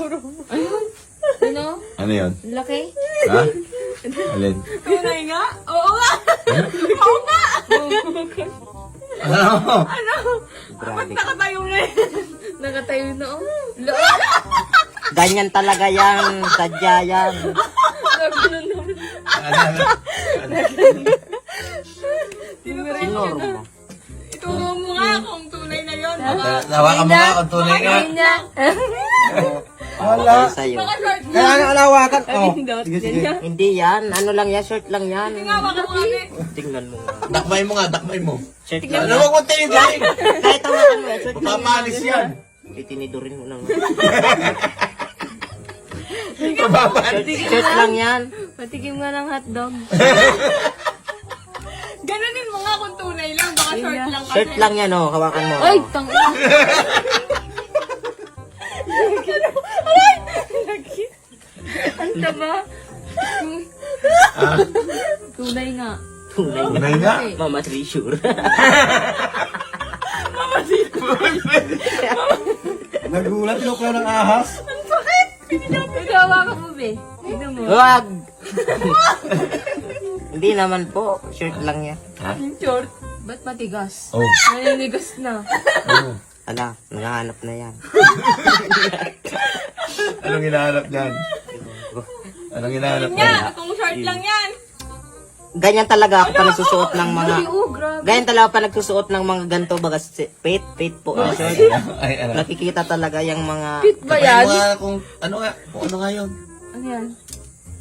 Ayun. Ano? Ano yun? Laki? Ha? Alin? Tunay nga? Oo nga. Oo nga. Ano? Ba't nakatayo na yun? Nakatayo na oh. Ganyan talaga yan. Sadya yan. Nagano naman. Sinorma. Ituro mo nga kung tunay na yun. Nawakan mo nga kung tunay nga. Ayun niya. Wala. Sa'yo. Baka short na. Kaya nga alawakan. Oh. Pindot. Sige, sige. Hindi yan. Ano lang yan. Short lang yan. Nga, baka mo kami. Tingnan mo nga. Dakmay mo nga, dakmay mo. Short lang Ano yan. mo kung tingin galing? Kahit tawakan mo yan. Short lang Papanis yan. Itinidurin mo lang. Papanis. Short lang yan. Patikim nga ng hotdog. Ganunin mo nga kung tunay lang. Baka short lang kasi. Short lang yan oh. Hawakan mo. Ay, tang ina. Ang taba. Tunay nga. Tunay nga. Tunay nga. Mama Treasure. Nagulat, tinukla ng ahas. Ikawa ka mo, be. Tignan mo. Wag! Hindi naman po. Short lang yan. Yung short. Ba't matigas? Oh. Naninigas na. Oh. Ala, nanghahanap na yan. Anong hinahanap dyan? Anong hinahanap Nga, dyan? kung short lang yan. Ganyan talaga ako pa nagsusuot ng mga... Ay, oh, grabe. Ganyan talaga pa nagsusuot ng mga ganito baga pit po ang short. Ay, ano? Nakikita talaga yung mga... Fit ba Dakmay yan? mo nga kung ano nga. Kung ano nga yun. Ano yan?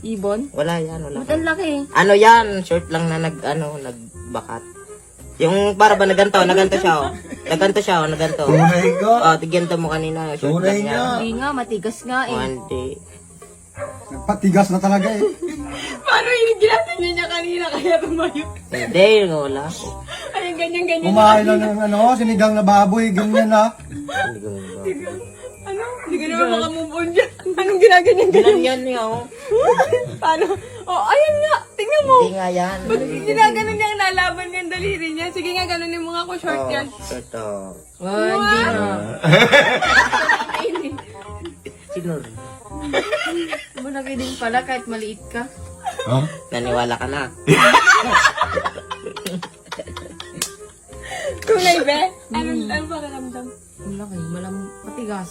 Ibon? Wala yan, wala. Ba't ang laki? Ano yan? Short lang na nagbakat. Yung para ba naganto siya oh. Naganto siya oh, naganto. Tunay nga. Oh, tigyan mo kanina. Short Tunay lang yan. nga. Hindi nga, matigas nga eh. Hindi. Patigas na talaga eh. Paano yung ginatan niya kanina kaya tumayo? Hindi, wala. Ay, ganyan-ganyan. Kumain lang ng ano, sinigang na baboy, ganyan na. Hindi ko ba. Ano? Hindi ka naman makamove on dyan. Anong ginaganyan-ganyan? Ganyan niya oh. Paano? Oh, ayun nga. Tingnan mo. Hindi nga yan. Ginaganon niya ang lalaban niya ang daliri niya. Sige nga, ganunin mo nga kung short yan. Short oh. Hindi nga. Sinor. Malaki din pala kahit maliit ka. Huh? Naniwala ka na. Tunay, be? Ano pakiramdam? Ang laki, matigas.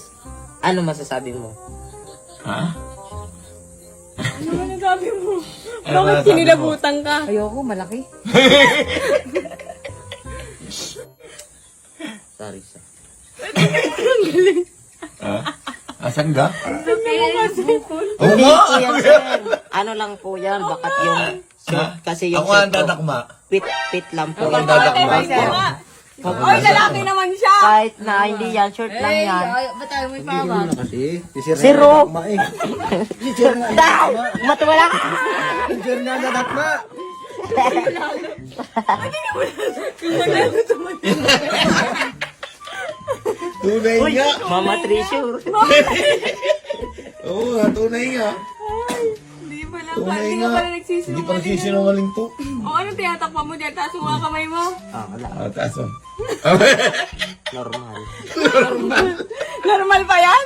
Ano masasabi mo? Ha? Ano ba nasabi mo? Ano Bakit masasabi kinilabutan ka? Ayoko, malaki. Sorry, sir. Ha? Asan ka? Bukol. Oo Hindi nga. po yan, sir. Ano lang po yan, bakat yung short. Kasi yung Ako nga ang short ko, dadakma. pit lang po. Ako ang yan. dadakma. Ay, lalaki naman siya. Kahit na hindi yan, short lang Ay, yan. ba't tayo may pama? Kasi, Si Rob! kumain. Teacher nga. Daw! Matuwala! Teacher nga nadak na. Tunay nga. Mama Treasure. Oo nga, tunay nga. Hindi pala. Tunay Hindi nga. ka pala Hindi pa nagsisinungaling. nagsisinungaling to. O, anong tinatakpa mo dyan? Taas mo nga kamay mo. Ah, wala. Ah, taas mo. Normal. Normal pa yan?